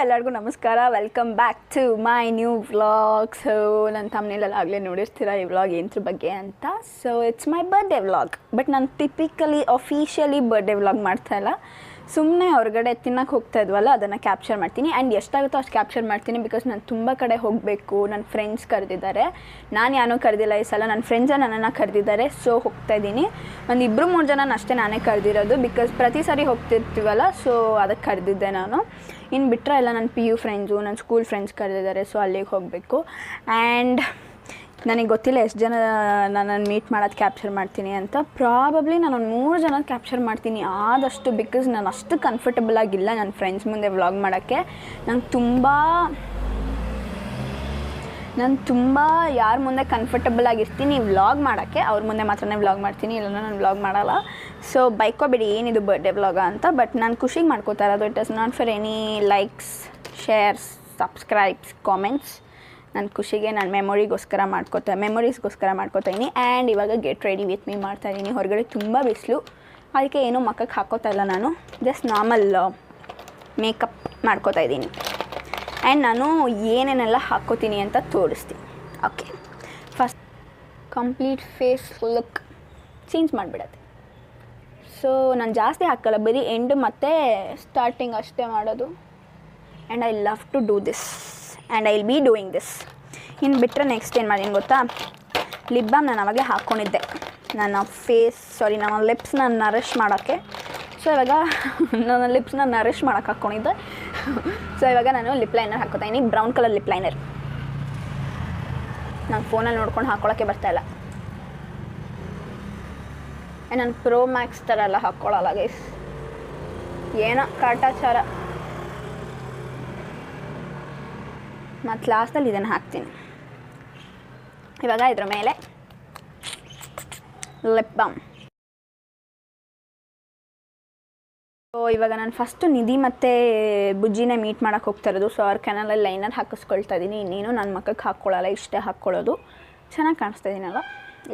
ಎಲ್ಲರಿಗೂ ನಮಸ್ಕಾರ. Welcome back to my new vlog. So ನನ್ನ ತಮ್ಮನೆಲ್ಲ ಆಗಲೇ ನೋಡಿರ್ತೀರ ಈ ವ್ಲಾಗ್ ಏನರ ಬಗ್ಗೆ ಅಂತ. So it's my birthday vlog. But ನಾನು ಟಿಪಿಕಲಿ ಅಫಿಷಿಯಲಿ ಬರ್ಡೇ ವ್ಲಾಗ್ ಮಾಡ್ತಾಯಿಲ್ಲ. ಸುಮ್ಮನೆ ಹೊರಗಡೆ ತಿನ್ನಕ್ಕೆ ಹೋಗ್ತಾ ಇದ್ವಲ್ಲ, ಅದನ್ನು ಕ್ಯಾಪ್ಚರ್ ಮಾಡ್ತೀನಿ. ಆ್ಯಂಡ್ ಎಷ್ಟಾಗುತ್ತೋ ಅಷ್ಟು ಕ್ಯಾಪ್ಚರ್ ಮಾಡ್ತೀನಿ. ಬಿಕಾಸ್ ನಾನು ತುಂಬ ಕಡೆ ಹೋಗಬೇಕು. ನನ್ನ ಫ್ರೆಂಡ್ಸ್ ಕರೆದಿದ್ದಾರೆ. ನಾನು ಯಾರೂ ಕರೆದಿಲ್ಲ ಈ ಸಲ, ನನ್ನ ಫ್ರೆಂಡ್ಸೇ ನನ್ನನ್ನು ಕರೆದಿದ್ದಾರೆ. ಸೊ ಹೋಗ್ತಾಯಿದ್ದೀನಿ. ಒಂದು 2-3 ಜನನ ಅಷ್ಟೇ ನಾನೇ ಕರೆದಿರೋದು. ಬಿಕಾಸ್ ಪ್ರತಿ ಸಾರಿ ಹೋಗ್ತಿರ್ತೀವಲ್ಲ, ಸೊ ಅದಕ್ಕೆ ಕರೆದಿದ್ದೆ ನಾನು. ಇನ್ನು ಬಿಟ್ಟರೆ ಎಲ್ಲ ನನ್ನ PU ಫ್ರೆಂಡ್ಸು, ನನ್ನ ಸ್ಕೂಲ್ ಫ್ರೆಂಡ್ಸ್ ಕರೆದಿದ್ದಾರೆ. ಸೊ ಅಲ್ಲಿಗೆ ಹೋಗಬೇಕು. ಆ್ಯಂಡ್ ನನಗೆ ಗೊತ್ತಿಲ್ಲ ಎಷ್ಟು ಜನ ನನ್ನನ್ನು ಮೀಟ್ ಮಾಡೋದು ಕ್ಯಾಪ್ಚರ್ ಮಾಡ್ತೀನಿ ಅಂತ. ಪ್ರಾಬಬ್ಲಿ ನಾನು ಒಂದು 3 ಜನ ಕ್ಯಾಪ್ಚರ್ ಮಾಡ್ತೀನಿ ಆದಷ್ಟು. ಬಿಕಾಸ್ ನಾನು ಅಷ್ಟು ಕಂಫರ್ಟಬಲ್ ಆಗಿಲ್ಲ ನನ್ನ ಫ್ರೆಂಡ್ಸ್ ಮುಂದೆ ವ್ಲಾಗ್ ಮಾಡೋಕ್ಕೆ. ನಾನು ತುಂಬ ಯಾರ ಮುಂದೆ ಕಂಫರ್ಟಬಲ್ ಆಗಿರ್ತೀನಿ ವ್ಲಾಗ್ ಮಾಡೋಕ್ಕೆ, ಅವ್ರ ಮುಂದೆ ಮಾತ್ರನೇ ವ್ಲಾಗ್ ಮಾಡ್ತೀನಿ, ಇಲ್ಲ ನಾನು ವ್ಲಾಗ್ ಮಾಡಲ್ಲ. ಸೊ ಬೈಕೋಬೇಡಿ ಏನಿದು ಬರ್ಡೇ ವ್ಲಾಗ ಅಂತ. ಬಟ್ ನಾನು ಖುಷಿಗೆ ಮಾಡ್ಕೋತಾ ಇರೋದು. It is not for any likes, shares, subscribes, comments. ನನ್ನ ಖುಷಿಗೆ ನಾನು ಮೆಮೊರೀಸ್ಗೋಸ್ಕರ ಮಾಡ್ಕೋತಾಯಿದ್ದೀನಿ. ಆ್ಯಂಡ್ ಇವಾಗ ಗೆಟ್ ರೆಡಿ ವಿತ್ ಮೀ ಮಾಡ್ತಾಯಿದ್ದೀನಿ. ಹೊರಗಡೆ ತುಂಬ ಬಿಸಿಲು, ಅದಕ್ಕೆ ಏನೂ ಮಕ್ಕಕ್ಕೆ ಹಾಕೋತಾ ಇಲ್ಲ. ನಾನು ಜಸ್ಟ್ ನಾರ್ಮಲ್ ಮೇಕಪ್ ಮಾಡ್ಕೋತಾಯಿದ್ದೀನಿ. ಆ್ಯಂಡ್ ನಾನು ಏನೇನೆಲ್ಲ ಹಾಕ್ಕೋತೀನಿ ಅಂತ ತೋರಿಸ್ತೀನಿ. Okay, first complete face look change ಮಾಡಿಬಿಡತ್ತೆ. ಸೊ ನಾನು ಜಾಸ್ತಿ ಹಾಕಲ್ಲ, ಬರೀ ಎಂಡ್ ಮತ್ತು ಸ್ಟಾರ್ಟಿಂಗ್ ಅಷ್ಟೇ ಮಾಡೋದು. And I love to do this and I will be doing this. ಇನ್ನು ಬಿಟ್ಟರೆ ನೆಕ್ಸ್ಟ್ ಏನು ಮಾಡಿದ್ದೀನಿ ಗೊತ್ತಾ, ಲಿಪ್ ಬಾಮ್ ನಾನು ಅವಾಗೆ ಹಾಕ್ಕೊಂಡಿದ್ದೆ ನನ್ನ ಲಿಪ್ಸ್ನ ನರಿಷ್ ಮಾಡೋಕ್ಕೆ. ಸೊ ಇವಾಗ ನನ್ನ ಲಿಪ್ಸ್ನ ನರಿಷ್ ಮಾಡೋಕ್ಕೆ ಹಾಕ್ಕೊಂಡಿದ್ದೆ. ಸೊ ಇವಾಗ ನಾನು ಲಿಪ್ ಲೈನರ್ ಹಾಕ್ಕೊತಾಯಿನಿ, ಬ್ರೌನ್ ಕಲರ್ ಲಿಪ್ ಲೈನರ್. ನಾನು ಫೋನಲ್ಲಿ ನೋಡ್ಕೊಂಡು ಹಾಕ್ಕೊಳ್ಳೋಕ್ಕೆ ಬರ್ತಾಯಿಲ್ಲ. ನಾನು ಪ್ರೋ ಮ್ಯಾಕ್ಸ್ ಥರ ಎಲ್ಲ ಹಾಕ್ಕೊಳ್ಳಲ್ಲ ಗೈಸ್, ಏನೋ ಕಾಟಾಚಾರ. ಮತ್ತು ಲಾಸ್ಟಲ್ಲಿ ಇದನ್ನು ಹಾಕ್ತೀನಿ. ಇವಾಗ ಇದ್ರ ಮೇಲೆ ಲಿಪ್ ಬಾಮ್. ಸೊ ಇವಾಗ ನಾನು ಫಸ್ಟು ನಿಧಿ ಮತ್ತು ಬುಜ್ಜಿನೇ ಮೀಟ್ ಮಾಡೋಕ್ಕೆ ಹೋಗ್ತಾ ಇರೋದು. ಸೊ ಅವ್ರ ಕೆನಲಲ್ಲಿ ಲೈನರ್ ಹಾಕಿಸ್ಕೊಳ್ತಾ ಇದ್ದೀನಿ. ಇನ್ನೇನು ನನ್ನ ಮಕ್ಕಕ್ಕೆ ಹಾಕ್ಕೊಳ್ಳಲ್ಲ, ಇಷ್ಟೇ ಹಾಕ್ಕೊಳ್ಳೋದು. ಚೆನ್ನಾಗಿ ಕಾಣಿಸ್ತಾ ಇದ್ದೀನಲ್ಲ?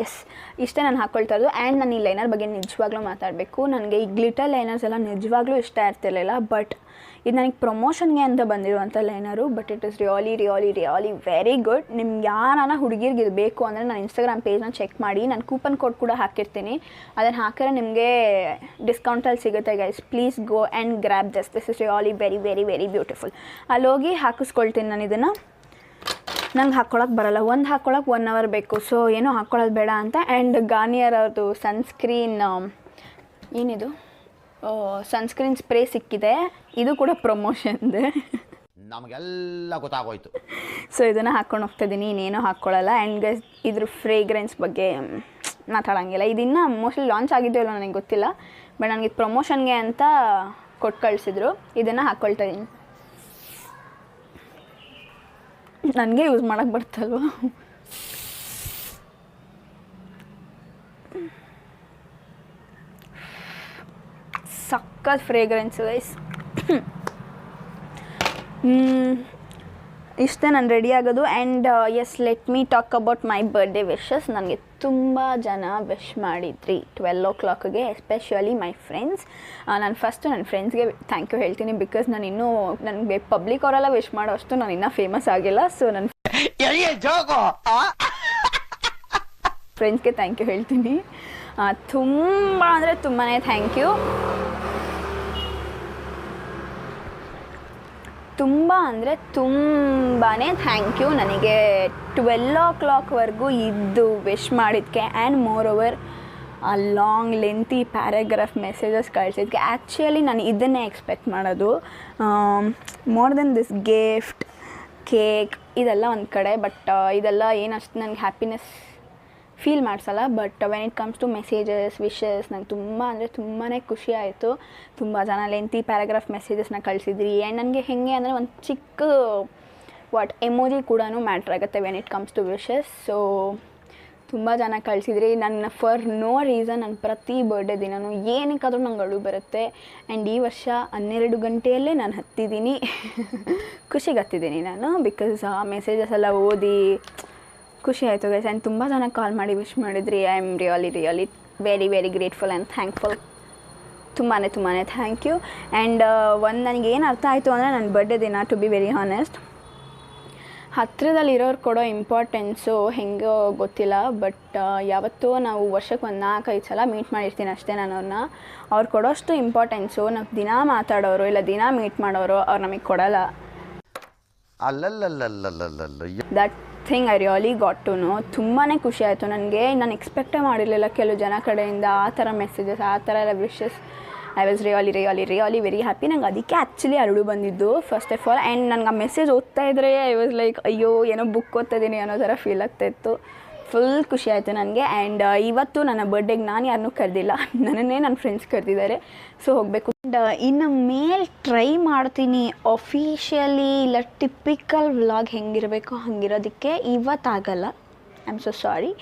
ಎಸ್, ಇಷ್ಟೇ ನಾನು ಹಾಕ್ಕೊಳ್ತಾ ಇರೋದು. ಆ್ಯಂಡ್ ನಾನು ಈ ಲೈನರ್ ಬಗ್ಗೆ ನಿಜವಾಗ್ಲೂ ಮಾತಾಡಬೇಕು. ನನಗೆ ಈ ಗ್ಲಿಟರ್ ಲೈನರ್ಸ್ ಎಲ್ಲ ನಿಜವಾಗ್ಲೂ ಇಷ್ಟ ಇರ್ತಿರ್ಲಿಲ್ಲ. ಬಟ್ ಇದು ನನಗೆ ಪ್ರಮೋಷನ್ಗೆ ಅಂತ ಬಂದಿರುವಂಥ liner. But it is really really really very good. ನಿಮ್ಗೆ ಯಾರಾನ ಹುಡುಗಿರ್ಗೆ ಇದು ಬೇಕು ಅಂದರೆ ನಾನು ಇನ್ಸ್ಟಾಗ್ರಾಮ್ ಪೇಜ್ನ ಚೆಕ್ ಮಾಡಿ, ನಾನು ಕೂಪನ್ ಕೋಡ್ ಕೂಡ ಹಾಕಿರ್ತೀನಿ. ಅದನ್ನು ಹಾಕಿದ್ರೆ ನಿಮಗೆ ಡಿಸ್ಕೌಂಟಲ್ಲಿ ಸಿಗುತ್ತೆ guys. Please go and grab this is really very very very beautiful. ಅಲ್ಲಿ ಹೋಗಿ ಹಾಕಿಸ್ಕೊಳ್ತೀನಿ ನಾನು ಇದನ್ನು. ನಂಗೆ ಹಾಕ್ಕೊಳಕ್ಕೆ ಬರೋಲ್ಲ, ಒಂದು ಹಾಕ್ಕೊಳಕ್ಕೆ 1 hour ಬೇಕು. ಸೊ ಏನೋ ಹಾಕ್ಕೊಳ್ಳೋದು ಬೇಡ ಅಂತ. ಆ್ಯಂಡ್ ಗಾರ್ನಿಯರ್ ಅವ್ರದ್ದು ಸನ್ಸ್ಕ್ರೀನ್, ಏನಿದು ಸನ್ಸ್ಕ್ರೀನ್ ಸ್ಪ್ರೇ ಸಿಕ್ಕಿದೆ. ಇದು ಕೂಡ ಪ್ರಮೋಷನ್ದೆ, ನಮಗೆಲ್ಲ ಗೊತ್ತಾಗೋಯ್ತು. ಸೊ ಇದನ್ನು ಹಾಕ್ಕೊಂಡು ಹೋಗ್ತಾಯಿದ್ದೀನಿ, ಇನ್ನೇನೋ ಹಾಕ್ಕೊಳ್ಳಲ್ಲ. ಆ್ಯಂಡ್ ಗೈಸ್ ಇದ್ರ ಫ್ರೇಗ್ರೆನ್ಸ್ ಬಗ್ಗೆ ಮಾತಾಡೋಂಗಿಲ್ಲ. ಇದನ್ನು ಮೋಸ್ಟ್ಲಿ ಲಾಂಚ್ ಆಗಿದೆಯೋ ಇಲ್ಲ ನನಗೆ ಗೊತ್ತಿಲ್ಲ. ಬಟ್ ನನಗೆ ಪ್ರಮೋಷನ್ಗೆ ಅಂತ ಕೊಟ್ಟು ಕಳಿಸಿದ್ರು. ಇದನ್ನು ಹಾಕ್ಕೊಳ್ತಾ ಇದ್ದೀನಿ. ನನಗೆ ಯೂಸ್ ಮಾಡೋಕ್ಕೆ ಬರ್ತಲ್ವ. ಸಕ್ಕತ್ ಫ್ರೇಗ್ರೆನ್ಸ್ ಗೈಸ್. ಇಷ್ಟೇ ನಾನು ರೆಡಿ ಆಗೋದು. And yes, let me talk about my birthday wishes. ನನಗೆ ತುಂಬ ಜನ ವಿಶ್ ಮಾಡಿದ್ರಿ 12 o'clockಗೆ, ಎಸ್ಪೆಷಲಿ ಮೈ ಫ್ರೆಂಡ್ಸ್. ನಾನು ಫಸ್ಟು ನನ್ನ ಫ್ರೆಂಡ್ಸ್ಗೆ ಥ್ಯಾಂಕ್ ಯು ಹೇಳ್ತೀನಿ. ಬಿಕಾಸ್ ನನಗೆ ಪಬ್ಲಿಕ್ ಅವರೆಲ್ಲ ವಿಶ್ ಮಾಡೋ ಅಷ್ಟು ನಾನು ಇನ್ನೂ ಫೇಮಸ್ ಆಗಿಲ್ಲ. ಸೊ ನನ್ನ ಫ್ರೆಂಡ್ಸ್ಗೆ ಥ್ಯಾಂಕ್ ಯು ಹೇಳ್ತೀನಿ. ತುಂಬ ಅಂದರೆ ತುಂಬಾ ಥ್ಯಾಂಕ್ ಯು. ತುಂಬ ಅಂದರೆ ತುಂಬಾ ಥ್ಯಾಂಕ್ ಯು ನನಗೆ 12 o'clockವರೆಗೂ ಇದ್ದು ವಿಶ್ ಮಾಡಿದ್ದಕ್ಕೆ. And moreover a long lengthy paragraph messages ಕಳಿಸಿದ್ದಕ್ಕೆ. ಆ್ಯಕ್ಚುಲಿ ನಾನು ಇದನ್ನೇ ಎಕ್ಸ್ಪೆಕ್ಟ್ ಮಾಡೋದು. More than this gift, cake ಇದೆಲ್ಲ ಒಂದು ಕಡೆ. ಬಟ್ ಇದೆಲ್ಲ ಏನಷ್ಟು ನನಗೆ ಹ್ಯಾಪಿನೆಸ್ ಫೀಲ್ ಮಾಡಿಸಲ್ಲ. But when it comes to messages, wishes, ನಂಗೆ ತುಂಬ ಅಂದರೆ ತುಂಬಾ ಖುಷಿ ಆಯಿತು. ತುಂಬ ಜನ ಲೆಂತಿ ಪ್ಯಾರಾಗ್ರಾಫ್ ಮೆಸೇಜಸ್ನ ಕಳಿಸಿದ್ರಿ. ಆ್ಯಂಡ್ ನನಗೆ ಹೇಗೆ ಅಂದರೆ ಒಂದು ಚಿಕ್ಕ ಎಮೋಜಿ ಕೂಡ ಮ್ಯಾಟ್ರ್ ಆಗುತ್ತೆ when it comes to wishes. So ತುಂಬ ಜನ ಕಳಿಸಿದ್ರಿ. ನನ್ನ ಫಾರ್ ನೋ ರೀಸನ್ ನಾನು ಪ್ರತಿ ಬರ್ಡೇ ದಿನವೂ ಏನಕ್ಕಾದರೂ ನಂಗೆ ಅಳು ಬರುತ್ತೆ. ಆ್ಯಂಡ್ ಈ ವರ್ಷ 12 ಗಂಟೆಯಲ್ಲೇ ನಾನು ಹತ್ತಿದ್ದೀನಿ. ಖುಷಿಗೆ ಹತ್ತಿದ್ದೀನಿ ನಾನು. ಬಿಕಾಸ್ ಆ ಮೆಸೇಜಸ್ ಎಲ್ಲ ಓದಿ ಖುಷಿ ಆಯಿತು ಗೈಸ್. ಆ್ಯಂಡ್ ತುಂಬ ಜನ ಕಾಲ್ ಮಾಡಿ ವಿಶ್ ಮಾಡಿದ್ರಿ. I am really really very very grateful and thankful ತುಂಬಾ ಥ್ಯಾಂಕ್ ಯು. ಆ್ಯಂಡ್ ಒಂದು ನನಗೇನು ಅರ್ಥ ಆಯಿತು ಅಂದರೆ ನನ್ನ ಬರ್ಡೇ ದಿನ, ಟು ಬಿ ವೆರಿ ಹಾನೆಸ್ಟ್, ಹತ್ತಿರದಲ್ಲಿರೋರು ಕೊಡೋ ಇಂಪಾರ್ಟೆನ್ಸು ಹೆಂಗೋ ಗೊತ್ತಿಲ್ಲ, ಬಟ್ ಯಾವತ್ತೂ ನಾವು ವರ್ಷಕ್ಕೆ ಒಂದು 4-5 ಸಲ ಮೀಟ್ ಮಾಡಿರ್ತೀನಿ ಅಷ್ಟೇ ನಾನು ಅವ್ರನ್ನ. ಅವ್ರು ಕೊಡೋಷ್ಟು ಇಂಪಾರ್ಟೆನ್ಸು ನಾವು ದಿನ ಮಾತಾಡೋರು ಇಲ್ಲ ದಿನ ಮೀಟ್ ಮಾಡೋರು ಅವ್ರು ನಮಗೆ ಕೊಡೋಲ್ಲ. That thing I really got to know. ತುಂಬಾ ಖುಷಿ ಆಯಿತು ನನಗೆ. ನಾನು ಎಕ್ಸ್ಪೆಕ್ಟೇ ಮಾಡಿರಲಿಲ್ಲ ಕೆಲವು ಜನ ಕಡೆಯಿಂದ ಆ ಥರ ಮೆಸೇಜಸ್, ಆ ಥರ ಎಲ್ಲ wishes. I was really very happy. ನಂಗೆ ಅದಕ್ಕೆ ಆ್ಯಕ್ಚುಲಿ ಅರಳು ಬಂದಿದ್ದು ಫಸ್ಟ್ ಆಫ್ ಆಲ್. ಆ್ಯಂಡ್ ನನಗೆ ಆ ಮೆಸೇಜ್ ಓದ್ತಾ ಇದ್ದರೆ ಐ ವಾಸ್ ಲೈಕ್ ಅಯ್ಯೋ ಏನೋ ಬುಕ್ ಓದ್ತಾಯಿದ್ದೀನಿ ಅನ್ನೋ ಥರ ಫೀಲ್ ಆಗ್ತಾಯಿತ್ತು. ಫುಲ್ ಖುಷಿ ಆಯಿತು ನನಗೆ. ಆ್ಯಂಡ್ ಇವತ್ತು ನನ್ನ ಬರ್ಡೇಗೆ ನಾನು ಯಾರನ್ನೂ ಕರೆದಿಲ್ಲ, ನನ್ನನ್ನೇ ನನ್ನ ಫ್ರೆಂಡ್ಸ್ ಕರೆದಿದ್ದಾರೆ. ಸೊ ಹೋಗಬೇಕು. ಇನ್ನು ಮೇಲೆ ಟ್ರೈ ಮಾಡ್ತೀನಿ ಅಫಿಷಿಯಲಿ ಇಲ್ಲ ಟಿಪಿಕಲ್ ವ್ಲಾಗ್ ಹೆಂಗಿರಬೇಕು ಹಂಗಿರೋದಕ್ಕೆ. ಇವತ್ತಾಗಲ್ಲ, I am so sorry.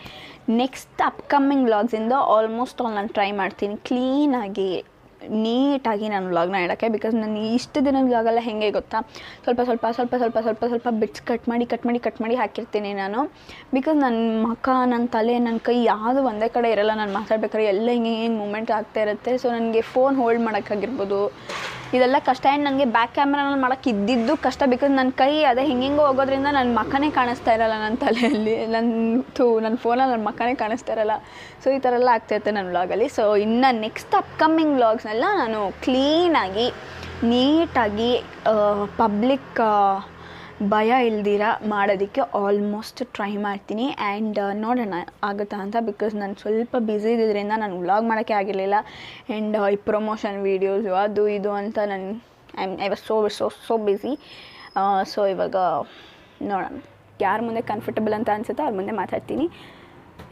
Next upcoming ವ್ಲಾಗ್ಸಿಂದ ಆಲ್ಮೋಸ್ಟ್ ಆಲ್ ನಾನು ಟ್ರೈ ಮಾಡ್ತೀನಿ ಕ್ಲೀನಾಗಿ ನೀಟಾಗಿ ನಾನು ವ್ಲಾಗ್ನ ಇಡೋಕ್ಕೆ. ಬಿಕಾಸ್ ನಾನು ಇಷ್ಟು ದಿನ ವ್ಲಾಗೆಲ್ಲ ಹೆಂಗೆ ಗೊತ್ತಾ, ಸ್ವಲ್ಪ ಬಿಟ್ಸ್ ಕಟ್ ಮಾಡಿ ಹಾಕಿರ್ತೀನಿ ನಾನು. ಬಿಕಾಸ್ ನನ್ನ ಮುಖ, ನನ್ನ ತಲೆ, ನನ್ನ ಕೈ ಯಾವುದು ಒಂದೇ ಕಡೆ ಇರೋಲ್ಲ. ನಾನು ಮಾತಾಡ್ಬೇಕಾದ್ರೆ ಎಲ್ಲ ಹಿಂಗೆ ಮೂಮೆಂಟ್ ಆಗ್ತಾ ಇರುತ್ತೆ. ಸೊ ನನಗೆ ಫೋನ್ ಹೋಲ್ಡ್ ಮಾಡೋಕ್ಕಾಗಿರ್ಬೋದು ಇದೆಲ್ಲ ಕಷ್ಟ. ಆ್ಯಂಡ್ ನನಗೆ ಬ್ಯಾಕ್ ಕ್ಯಾಮ್ರಾನಲ್ಲಿ ಮಾಡೋಕ್ಕೆ ಇದ್ದಿದ್ದು ಕಷ್ಟ. ಬಿಕಾಸ್ ನನ್ನ ಕೈ ಅದೇ ಹಿಂಗೆ ಹೋಗೋದ್ರಿಂದ ನನ್ನ ಮುಖನೇ ಕಾಣಿಸ್ತಾ ಇರೋಲ್ಲ ನನ್ನ ತಲೆಯಲ್ಲಿ, ನನ್ನ ಫೋನಲ್ಲಿ ನನ್ನ ಮುಖನೇ ಕಾಣಿಸ್ತಾ ಇರೋಲ್ಲ. ಸೊ ಈ ಥರ ಎಲ್ಲ ಆಗ್ತಾಯಿರುತ್ತೆ ನನ್ನ ವ್ಲಾಗಲ್ಲಿ. ಸೊ ಇನ್ನು ನೆಕ್ಸ್ಟ್ ಅಪ್ಕಮಿಂಗ್ ವ್ಲಾಗ್ಸ್ನೆಲ್ಲ ನಾನು ಕ್ಲೀನಾಗಿ ನೀಟಾಗಿ ಪಬ್ಲಿಕ್ ಭಯ ಇಲ್ದಿರ ಮಾಡೋದಕ್ಕೆ ಆಲ್ಮೋಸ್ಟ್ ಟ್ರೈ ಮಾಡ್ತೀನಿ. ಆ್ಯಂಡ್ ನೋಡೋಣ ಆಗುತ್ತಾ ಅಂತ. ಬಿಕಾಸ್ ನಾನು ಸ್ವಲ್ಪ ಬ್ಯುಸಿ ಇದ್ದಿದ್ದರಿಂದ ನಾನು ವ್ಲಾಗ್ ಮಾಡೋಕ್ಕೆ ಆಗಿರಲಿಲ್ಲ. ಆ್ಯಂಡ್ ಈ ಪ್ರಮೋಷನ್ ವೀಡಿಯೋಸು ಅದು ಇದು ಅಂತ I was so busy. So ಇವಾಗ ನೋಡೋಣ ಯಾರ ಮುಂದೆ ಕಂಫರ್ಟಬಲ್ ಅಂತ ಅನಿಸುತ್ತೋ ಅವ್ರ ಮುಂದೆ ಮಾತಾಡ್ತೀನಿ.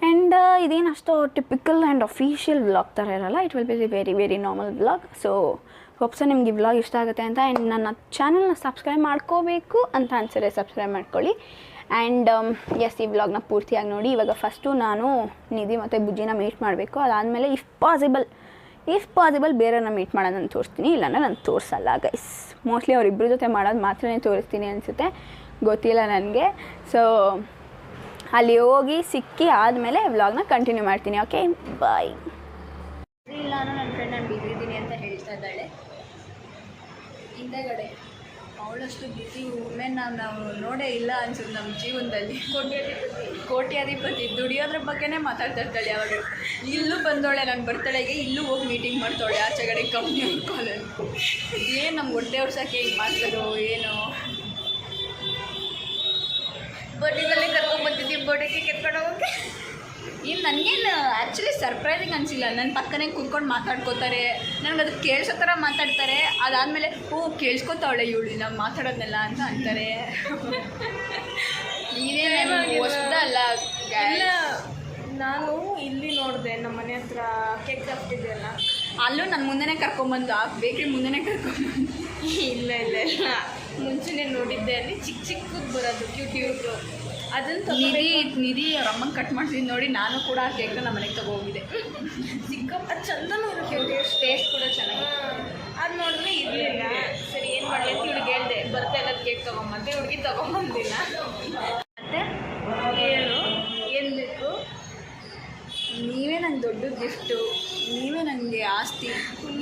ಆ್ಯಂಡ್ ಇದೇನು ಅಷ್ಟು ಟಿಪಿಕಲ್ ಆ್ಯಂಡ್ ಅಫಿಷಿಯಲ್ ವ್ಲಾಗ್ ಥರ ಇರೋಲ್ಲ. It will be very normal vlog. So hope so ನಿಮ್ಗೆ ಈ ವ್ಲಾಗ್ ಇಷ್ಟ ಆಗುತ್ತೆ ಅಂತ. ಆ್ಯಂಡ್ ನನ್ನ ಚಾನಲ್ನ ಸಬ್ಸ್ಕ್ರೈಬ್ ಮಾಡ್ಕೋಬೇಕು ಅಂತ ಅನ್ಸಿದ್ರೆ ಸಬ್ಸ್ಕ್ರೈಬ್ ಮಾಡ್ಕೊಳ್ಳಿ. ಆ್ಯಂಡ್ ಎಸ್, ಈ ವ್ಲಾಗ್ನ ಪೂರ್ತಿಯಾಗಿ ನೋಡಿ. ಇವಾಗ ಫಸ್ಟು ನಾನು ನಿಧಿ ಮತ್ತು ಬುಜ್ಜಿನ ಮೀಟ್ ಮಾಡಬೇಕು. ಅದಾದಮೇಲೆ ಇಫ್ ಪಾಸಿಬಲ್ ಬೇರೆಯವ್ರನ್ನ ಮೀಟ್ ಮಾಡೋದನ್ನು ತೋರಿಸ್ತೀನಿ, ಇಲ್ಲಾಂದ್ರೆ ನಾನು ತೋರಿಸಲ್ಲ ಗೈಸ್. ಮೋಸ್ಟ್ಲಿ ಅವರಿಬ್ಬರ ಜೊತೆ ಮಾಡೋದು ಮಾತ್ರನೇ ತೋರಿಸ್ತೀನಿ ಅನಿಸುತ್ತೆ, ಗೊತ್ತಿಲ್ಲ ನನಗೆ. ಸೊ ಅಲ್ಲಿ ಹೋಗಿ ಸಿಕ್ಕಿ ಆದಮೇಲೆ ವ್ಲಾಗ್ನ ಕಂಟಿನ್ಯೂ ಮಾಡ್ತೀನಿ. ಓಕೆ, ಬಾಯ್. ಇಲ್ಲ, ನನ್ನ ಫ್ರೆಂಡ್ ನಾನು ಬಿಸಿ ಇದ್ದೀನಿ ಅಂತ ಹೇಳ್ತಾ ಇದ್ದಾಳೆ ಹಿಂದೆಗಡೆ. ಅವಳಷ್ಟು ಬಿಸಿ ವುಮೆನ್ ನಾವು ನೋಡೇ ಇಲ್ಲ ಅನ್ಸುತ್ತೆ ನಮ್ಮ ಜೀವನದಲ್ಲಿ. ಕೋಟ್ಯಾಧಿಪತಿ ದುಡಿಯೋದ್ರ ಬಗ್ಗೆನೇ ಮಾತಾಡ್ತಾ ಇರ್ತಾಳೆ ಯಾವಾಗ. ಇಲ್ಲೂ ಬಂದವಳೆ ನನ್ನ ಬರ್ತಡೆಗೆ, ಇಲ್ಲೂ ಹೋಗಿ ಮೀಟಿಂಗ್ ಮಾಡ್ತಾಳೆ ಆಚೆಗಡೆ ಕಂಪ್ನಿ ಕಾಲಲ್ಲಿ. ಏನು ನಮ್ಮ ಹೊಟ್ಟೆ ಹೊಡ್ಸೋಕ್ಕೆ ಹಿಂಗೆ ಮಾಡ್ತಾರೋ ಏನೋ. ಬರ್ಡೇದಲ್ಲಿ ಕರ್ಕೊಂಡ್ಬಂದಿದ್ದೀವಿ, ಬರ್ಡೇಗೆ ಕೆತ್ಕೊಂಡು ಹೋಗೋಕ್ಕೆ. ಏನು ನನಗೇನು ಆ್ಯಕ್ಚುಲಿ ಸರ್ಪ್ರೈಸಿಂಗ್ ಅನಿಸಿಲ್ಲ. ನನ್ನ ಪಕ್ಕನೇ ಕೂತ್ಕೊಂಡು ಮಾತಾಡ್ಕೋತಾರೆ, ನನಗೆ ಅದು ಕೇಳಿಸೋ ಥರ ಮಾತಾಡ್ತಾರೆ. ಅದಾದಮೇಲೆ ಕೇಳಿಸ್ಕೊತಾವಳೆ ಇವಳು ನಾವು ಮಾತಾಡೋದನ್ನೆಲ್ಲ ಅಂತ ಅಂತಾರೆ. ಇದೇನು ಹೊಸದಲ್ಲ. ನಾನು ಇಲ್ಲಿ ನೋಡಿದೆ ನಮ್ಮ ಮನೆ ಹತ್ರ ಕೇಕ್ ತಪ್ಪಿದೆಯಲ್ಲ, ಅಲ್ಲೂ ನನ್ನ ಮುಂದೆನೇ ಕರ್ಕೊಂಬಂದು ಆ ಬೇಕ್ರಿ ಮುಂದೆನೇ ಕರ್ಕೊಂಬಂದು. ಇಲ್ಲ ಮುಂಚೆನೇ ನೋಡಿದ್ದೆ. ಅಲ್ಲಿ ಚಿಕ್ಕದು ಬರೋದು ಕ್ಯೂಟ್ ಅದನ್ನು ನಿಧಿ ಅವ್ರ ಅಮ್ಮಂಗೆ ಕಟ್ ಮಾಡ್ತಿದ್ದು ನೋಡಿ ನಾನು ಕೂಡ ಆ ಕೇಕ್ನ ನಮ್ಮ ಮನೆಗೆ ತಗೋಗಿದ್ದೆ. ಸಿಕ್ಕಪ್ಪ ಚಂದನೂ ಇರುತ್ತೆ, ಟೇಸ್ಟ್ ಕೂಡ ಚೆನ್ನಾಗಿದೆ. ಅದು ನೋಡಿದ್ರೆ ಇರಲಿಲ್ಲ. ಸರಿ ಏನು ಮಾಡಲಿ ಅಂತ ಇವ್ಳಿಗೆ ಹೇಳಿದೆ, ಬರ್ತಾ ಇಲ್ಲ ಕೇಕ್ ತೊಗೊಂಬಂತೆ. ಹುಡುಗಿ ತೊಗೊಂಬಂದಿಲ್ಲ. ಮತ್ತೆ ಹೇಳು ಏನು ಬೇಕು? ನೀವೇ ನಂಗೆ ದೊಡ್ಡ ಗಿಫ್ಟು, ನೀವೇ ನನಗೆ ಆಸ್ತಿ.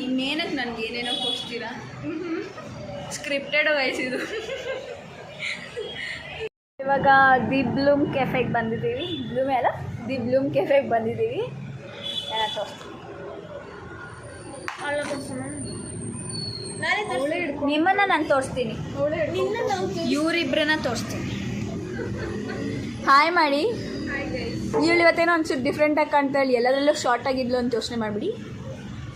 ಇನ್ನೇನಕ್ಕೆ ನನಗೆ ಏನೇನೋ ಕೊಡ್ತೀರಾ? ಸ್ಕ್ರಿಪ್ಟೆಡ್ ವಯಸ್ಸಿದು. ಇವಾಗ ದಿ ಬ್ಲೂಮ್ ಕೆಫೆಗೆ ಬಂದಿದ್ದೀವಿ. ಬ್ಲೂಮೇ ಅಲ್ಲ, ದಿ ಬ್ಲೂಮ್ ಕೆಫೆಗೆ ಬಂದಿದ್ದೀವಿ. ನಿಮ್ಮನ್ನು ನಾನು ತೋರಿಸ್ತೀನಿ, ಇವರಿಬ್ಬರನ್ನ ತೋರಿಸ್ತೀನಿ. ಹಾಯ್ ಮಾಡಿ. ಇವಳು ಇವತ್ತೇನೋ ಒಂಚೂರು ಡಿಫ್ರೆಂಟಾಗಿ ಕಾಣ್ತಾ ಹೇಳಿ ಎಲ್ಲದರಲ್ಲೂ ಶಾರ್ಟ್ ಆಗಿದ್ಲು ಅಂತ ಯೋಚನೆ ಮಾಡಿಬಿಡಿ.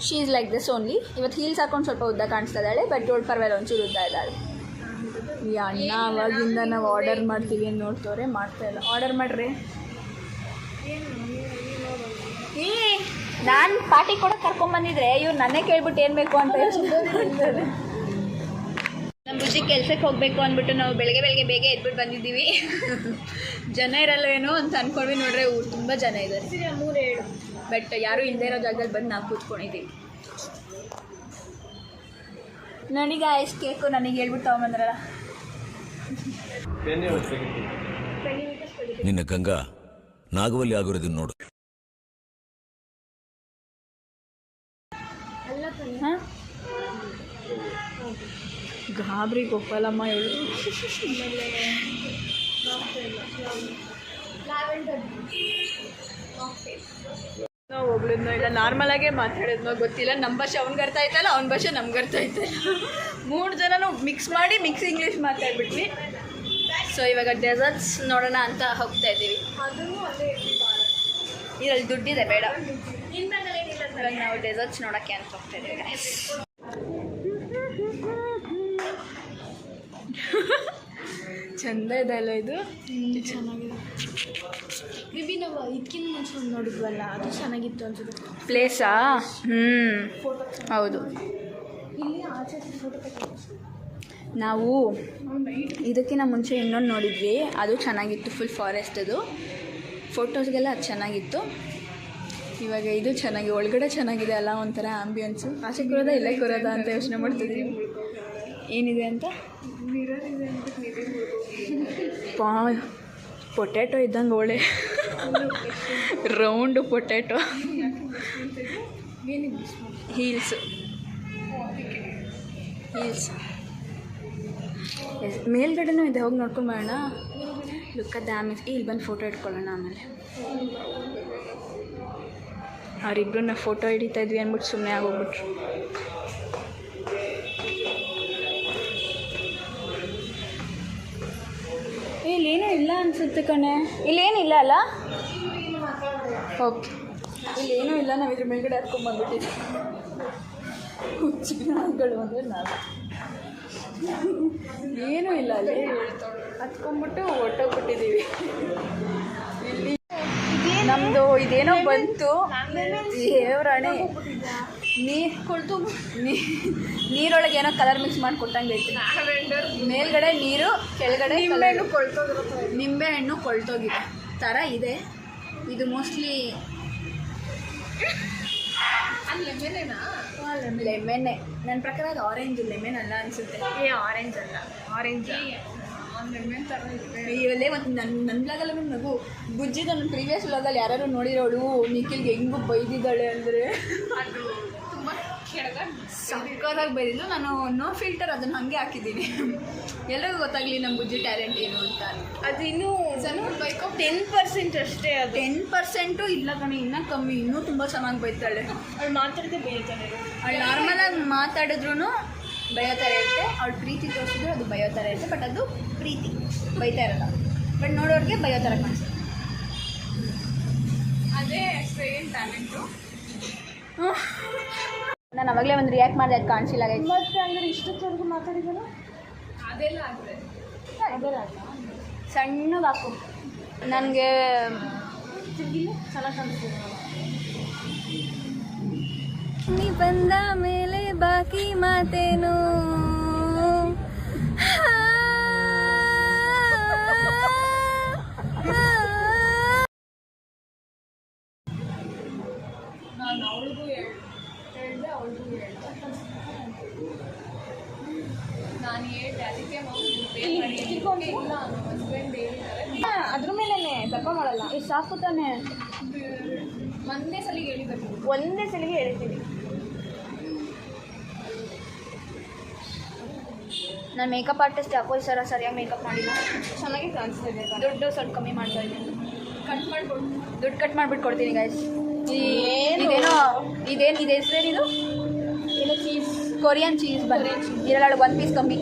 She is like this only. ಇವತ್ತು ಹೀಲ್ಸ್ ಹಾಕೊಂಡು ಸ್ವಲ್ಪ ಉದ್ದ ಕಾಣಿಸ್ತಾ ಇದ್ದಾಳೆ, ಬಟ್ ಇವಳು ಪರವಾಗಿಲ್ಲ ಒಂಚೂರು ಉದ್ದ ಇದ್ದಾಳೆ. ಈ ಅಣ್ಣ ಅವಾಗಿಂದ ನಾವು ಆರ್ಡರ್ ಮಾಡ್ತೀವಿ ಅಂತ ನೋಡ್ತವ್ರೆ, ಮಾಡ್ತಾಯಿಲ್ಲ. ಆರ್ಡರ್ ಮಾಡಿರಿ. ಏ ನಾನು ಪಾರ್ಟಿ ಕೂಡ ಕರ್ಕೊಂಬಂದಿದ್ರೆ ಇವ್ರು ನನ್ನೇ ಕೇಳ್ಬಿಟ್ಟು ಏನು ಬೇಕು ಅಂತ ನಮ್ಮ ಬುಜ್ಜಿ ಕೆಲ್ಸಕ್ಕೆ ಹೋಗಬೇಕು ಅಂದ್ಬಿಟ್ಟು ನಾವು ಬೆಳಗ್ಗೆ ಬೇಗ ಎದ್ಬಿಟ್ಟು ಬಂದಿದ್ದೀವಿ. ಜನ ಇರಲ್ವೇನೋ ಅಂತ ಅಂದ್ಕೊಂಡ್ವಿ. ನೋಡ್ರೆ ಊರು ತುಂಬ ಜನ ಇದ್ದಾರೆ. 3-7 ಬಟ್ ಯಾರೂ ಇಲ್ಲದೆ ಇರೋ ಜಾಗದಲ್ಲಿ ಬಂದು ನಾವು ಕೂತ್ಕೊಂಡಿದ್ದೀವಿ. ನನಗೆ ಎಷ್ಟು ಕೇಕು ನನಗೆ ಹೇಳ್ಬಿಟ್ಟು ತಗೊಂಬಂದ್ರಲ್ಲ. ನಿನ್ನ ಗಂಗಾ ನಾಗವಲ್ಲಿ ಆಗಿರೋದನ್ನ ನೋಡು. ಅಲ್ಲ ಹಾಂ ಗಾಬರಿ ಗೊಪ್ಪಲ್ಲಮ್ಮ ಇವಳು. ನಾವು ಒಬ್ಳದ್ನೋ ಇಲ್ಲ ನಾರ್ಮಲಾಗೇ ಮಾತಾಡೋದ್ನೋ ಗೊತ್ತಿಲ್ಲ. ನಮ್ಮ ಭಾಷೆ ಅವ್ನಿಗೆ ಅರ್ಥ ಆಯ್ತಲ್ಲ, ಅವ್ನ ಭಾಷೆ ನಮ್ಗೆ ಅರ್ಥ ಆಯ್ತಲ್ಲ. 3 ಜನನೂ ಮಿಕ್ಸ್ ಮಾಡಿ ಮಿಕ್ಸ್ ಇಂಗ್ಲೀಷ್ ಮಾತಾಡ್ಬಿಟ್ವಿ. ಸೊ ಇವಾಗ ಡೆಸರ್ಟ್ಸ್ ನೋಡೋಣ ಅಂತ ಹೋಗ್ತಾ ಇದ್ದೀವಿ. ಇದರಲ್ಲಿ ದುಡ್ಡಿದೆ ಬೇಡ. ಇವಾಗ ನಾವು ಡೆಸರ್ಟ್ಸ್ ನೋಡೋಕ್ಕೆ ಅಂತ ಹೋಗ್ತಾ ಇದ್ದೀವಿ. ಚಂದ ಇದೆ ಅಲ್ಲ ಇದು, ಚೆನ್ನಾಗಿದೆ. ಮೇಬಿ ನಾವು ಇದಕ್ಕಿಂತ ಮುಂಚೆ ಒಂದು ನೋಡಿದ್ವಲ್ಲ, ಅದು ಚೆನ್ನಾಗಿತ್ತು ಅನ್ಸುತ್ತೆ. ಪ್ಲೇಸಾ? ಹೌದು. ಇಲ್ಲಿ ಆಚೆ ಫೋಟೋ ನಾವು ಇದಕ್ಕಿಂತ ಮುಂಚೆ ಇನ್ನೊಂದು ನೋಡಿದ್ವಿ, ಅದು ಚೆನ್ನಾಗಿತ್ತು. ಫುಲ್ ಫಾರೆಸ್ಟ್ ಅದು, ಫೋಟೋಸ್ಗೆಲ್ಲ ಅದು ಚೆನ್ನಾಗಿತ್ತು. ಇವಾಗ ಇದು ಚೆನ್ನಾಗಿ ಒಳಗಡೆ ಚೆನ್ನಾಗಿದೆ ಅಲ್ಲ, ಒಂಥರ ಆಂಬಿಯನ್ಸು. ಆಚೆ ಕೂರೋದ ಇಲ್ಲೇ ಕೂರೋದ ಅಂತ ಯೋಚನೆ ಮಾಡ್ತಿದ್ವಿ ಏನಿದೆ ಅಂತ. ಪೊಟ್ಯಾಟೊ ಇದ್ದಂಗೆ ಒಳ್ಳೆ ರೌಂಡು ಪೊಟ್ಯಾಟೊ. ಹೀಲ್ಸ್ ಮೇಲ್ಗಡೆನೂ ಇದೆ, ಹೋಗಿ ನೋಡ್ಕೊಂಡು ಬರೋಣ. ಲುಕ್ಕ ಡ್ಯಾಮ್ ಇಲ್ಲಿ ಬಂದು ಫೋಟೋ ಇಟ್ಕೊಳ್ಳೋಣ. ಆಮೇಲೆ ಅವರಿಬ್ಬರನ್ನ ಫೋಟೋ ಹಿಡಿತಾ ಇದ್ವಿ ಅಂದ್ಬಿಟ್ಟು ಸುಮ್ಮನೆ ಆಗೋಗ್ಬಿಟ್ರು. ಇಲ್ಲೇನೂ ಇಲ್ಲ ಅನಿಸುತ್ತೆ ಕಣೆ. ಇಲ್ಲೇನಿಲ್ಲ ಅಲ್ಲ? ಓಕೆ, ಇಲ್ಲೇನೂ ಇಲ್ಲ. ನಾವು ಇದ್ರ ಮೇಲ್ಗಡೆ ಹತ್ಕೊಂಡ್ಬಂದ್ಬಿಟ್ಟಿದ್ವಿ. ಹುಚ್ಚುಗಳು ಅಂದರೆ ನಾವು ಏನೂ ಇಲ್ಲ ಅಲ್ಲಿ ಹತ್ಕೊಂಡ್ಬಿಟ್ಟು ಹೊಟ್ಟೋಗ್ಬಿಟ್ಟಿದ್ದೀವಿ. ಇಲ್ಲಿ ನಮ್ಮದು ಇದೇನೋ ಬಂತು ದೇವ್ರಾಣೆ. ನೀರೊಳಗೆ ಏನೋ ಕಲರ್ ಮಿಕ್ಸ್ ಮಾಡಿ ಕೊಟ್ಟಂಗೆ ಐತೆ. ಮೇಲ್ಗಡೆ ನೀರು, ಕೆಳಗಡೆ ನಿಂಬೆ ಹಣ್ಣು ಕೊಳ್ತೋಗಿದೆ ಥರ ಇದೆ. ಇದು ಮೋಸ್ಟ್ಲಿ ಲೆಮೆನ್ನೇ ನನ್ನ ಪ್ರಕಾರ. ಅದು ಆರೆಂಜ್, ಲೆಮನ್ ಅಲ್ಲ ಅನಿಸುತ್ತೆ. ಆರೆಂಜ್ ಅಲ್ಲ, ಆರೆಂಜ್ ಲೆಮನ್ ಥರ ಇವಲ್ಲೇ ಮತ್ತು ನನ್ನ ಬ್ಲಾಗಲ್ಲ ನಗು ಬುಜ್ಜಿದ. ನನ್ನ ಪ್ರೀವಿಯಸ್ ಬ್ಲಾಗಲ್ಲಿ ಯಾರು ನೋಡಿರೋಳು ನಿಖಿಲ್ಗೆ ಹೆಂಗೂ ಬೈದಿದ್ದಾಳೆ ಅಂದರೆ ಅದು ತುಂಬ ಸಕ್ಕತ್ತಾಗಿ ಬೈದಿದ್ದು. ನಾನು ನೋ ಫಿಲ್ಟರ್ ಅದನ್ನು ಹಾಗೆ ಹಾಕಿದ್ದೀನಿ, ಎಲ್ಲರಿಗೂ ಗೊತ್ತಾಗಲಿ ನಮ್ಮ ಬುಜ್ಜಿ ಟ್ಯಾಲೆಂಟ್ ಏನು ಅಂತ. ಅದು ಇನ್ನೂ 10% ಅಷ್ಟೇ. ಅದು 10% ಇಲ್ಲ ಕಣೆ, ಇನ್ನೂ ಕಮ್ಮಿ. ಇನ್ನೂ ತುಂಬ ಚೆನ್ನಾಗಿ ಬೈತಾಳೆ. ಅವ್ಳು ಮಾತಾಡಿದ್ರೆ ಬೈತಾಳೆ. ಅವಳು ನಾರ್ಮಲಾಗಿ ಮಾತಾಡಿದ್ರು ಬಯೋ ಥರ ಇರುತ್ತೆ. ಅವಳು ಪ್ರೀತಿ ತೋರಿಸಿದ್ರು ಅದು ಬಯೋ ಥರ ಇರುತ್ತೆ. ಬಟ್ ಅದು ಪ್ರೀತಿ, ಬೈತಾ ಇರಲ್ಲ. ಬಟ್ ನೋಡೋರಿಗೆ ಬಯೋ ಥರ ಕಾಣಿಸುತ್ತೆ. ಅದೇ ಸೇಮ್ ಟ್ಯಾಲೆಂಟು. ನಾನು ಅವಾಗಲೇ ಒಂದು ರಿಯಾಕ್ಟ್ ಮಾಡಿದೆ, ಅದು ಕಾಣಿಸಿಲ್ಲ. ಮತ್ತೆ ಅಂದರೆ ಇಷ್ಟೊತ್ತವರೆಗೂ ಮಾತಾಡಿದಲ್ಲ, ಅದೆಲ್ಲ ಆದರೆ ಅದೆಲ್ಲ ಆಗಲ್ಲ. ಸಣ್ಣಗೆ ಹಾಕು. ನನಗೆ ಚೆನ್ನಾಗಿ ಕಾಣಿಸ್ತಿದೆ. ನೀ ಬಂದ ಮೇಲೆ ಬಾಕಿ ಮಾತೇನು. ನಾನು ಅವಳಿಗೂ ಹೇಳಿದೆ, ಅವಳಿಗೂ ಹೇಳಿದೆ. ನಾನು ಹೇಳಿದೆ, ಅದಕ್ಕೆ ಇಲ್ಲ ಹಸ್ಬೆಂಡ್ ಹೇಳಿದ್ದಾರೆ. ಅದ್ರ ಮೇಲೇ ದಪ್ಪ ಮಾಡಲ್ಲ. ಎಷ್ಟು ಸಾಕು ತಾನೆ. ಒಂದೇ ಸಲಿಗೆ ಹೇಳಿದ್ದು, ಒಂದೇ ಸಲಿಗೆ ಹೇಳ್ತೀನಿ. ನಾನು ಮೇಕಪ್ ಆರ್ಟಿಸ್ಟ್ ಯಾಕೋ ಸರ ಸರಿಯಾಗಿ ಮೇಕಪ್ ಮಾಡಿಲ್ಲ. ಚೆನ್ನಾಗಿ ಕಾಣಿಸ್ತಾ ಇದೆ. ದುಡ್ಡು ಸ್ವಲ್ಪ ಕಮ್ಮಿ ಮಾಡ್ತಾ ಇದ್ದೀನಿ. ಕಟ್ ಮಾಡ್ಬೋದು, ದುಡ್ಡು ಕಟ್ ಮಾಡಿಬಿಟ್ಟು ಕೊಡ್ತೀನಿ ಗೈಸ್. ಇದೇನೋ ಇದೆ ಹೆಸರೇನಿದು? ಏನೋ ಚೀಸ್, ಕೊರಿಯನ್ ಚೀಸ್ ಬಂದರೆ ಇದರಲ್ಲಿ 1 ಪೀಸ್ ಕಮ್ಮಿ.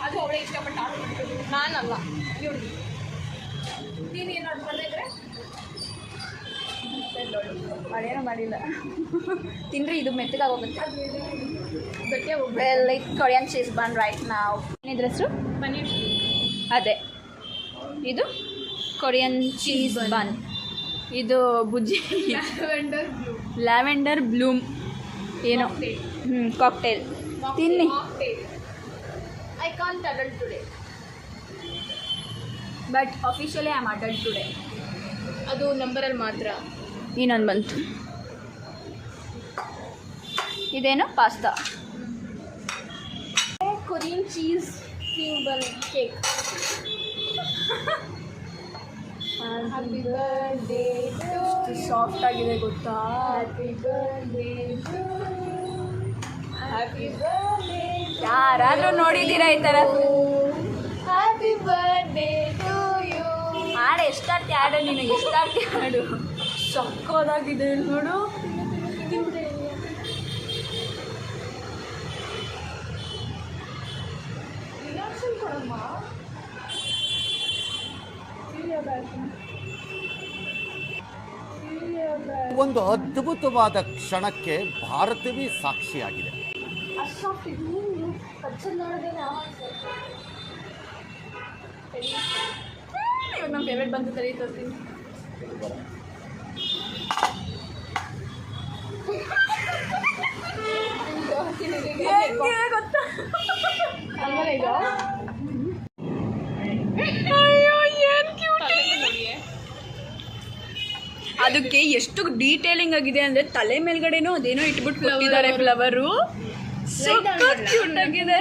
ಅದು ಅವಳೇ ಇಷ್ಟಪಟ್ಟು ಆರ್ಡರ್ ಮಾಡ್ತಿದ್ದೆ, ನಾನಲ್ಲ ಇವಳು. ನೀನು ಏನು ಆರ್ಡರ್ ಮಾಡಿದ್ರೆ ಅದೇನೋ ಮಾಡಿಲ್ಲ. ತಿಂದರೆ ಇದು ಮೆತ್ತಗಾಗೋಗುತ್ತೆ. ಗಟ್ಟಿಯಾಗಿ ಹೋಗ್ಬೇಕು. ಲೈಕ್ ಕೊರಿಯನ್ ಚೀಸ್ ಬನ್ ರೈಟ್ ನಾವು. ಏನಿದ್ರ ಹೆಸರು? ಪನ್ನೀರ್. ಅದೇ ಇದು ಕೊರಿಯನ್ ಚೀಸ್ ಬನ್. ಇದು ಬುಜ್ಜಿ ಲ್ಯಾವೆಂಡರ್ ಬ್ಲೂಮ್ ಏನೋ ಕಾಕ್ಟೇಲ್. ತಿನ್ನಿ. I can't adult today, but officially I am adult today. ಅದು ನಂಬರಲ್ಲಿ ಮಾತ್ರ. ಇನ್ನೊಂದು ಬಂತು. ಇದೇನು pasta. Korean cheese cream bun cake. Happy birthday to ಎಷ್ಟು ಸಾಫ್ಟ್ ಆಗಿದೆ ಗೊತ್ತಾ. ಯಾರಾದರೂ ನೋಡಿದ್ದೀರಾ ಈ ಥರ ಹ್ಯಾಪಿ ಬರ್ಡೇ ಟು ಯು. ಹಾಡು ಎಷ್ಟಾರ್ತಿ ಹಾಡು, ನಿನಗೆ ಎಷ್ಟಾರ್ತಿ ಹಾಡು. ಸಕ್ಕದಾಗಿದೆ ನೋಡು. ಒಂದು ಅದ್ಭುತವಾದ ಕ್ಷಣಕ್ಕೆ ಭಾರತವೇ ಸಾಕ್ಷಿಯಾಗಿದೆ. ಇವಾಗ ನಮ್ಮ ಫೇವ್ರೇಟ್ ಬಂದು ತಲೆ ತೋರಿಸ್ತೀನಿ. ಗೊತ್ತಾ ಅದಕ್ಕೆ ಎಷ್ಟು ಡೀಟೇಲಿಂಗ್ ಆಗಿದೆ ಅಂದ್ರೆ ತಲೆ ಮೇಲ್ಗಡೆನೂ ಅದೇನೋ ಇಟ್ಬಿಟ್ಟು ಕೊಟ್ಟಿದ್ದಾರೆ ಫ್ಲವರು. ಕ್ಯೂಟ್ ಆಗಿದೆ.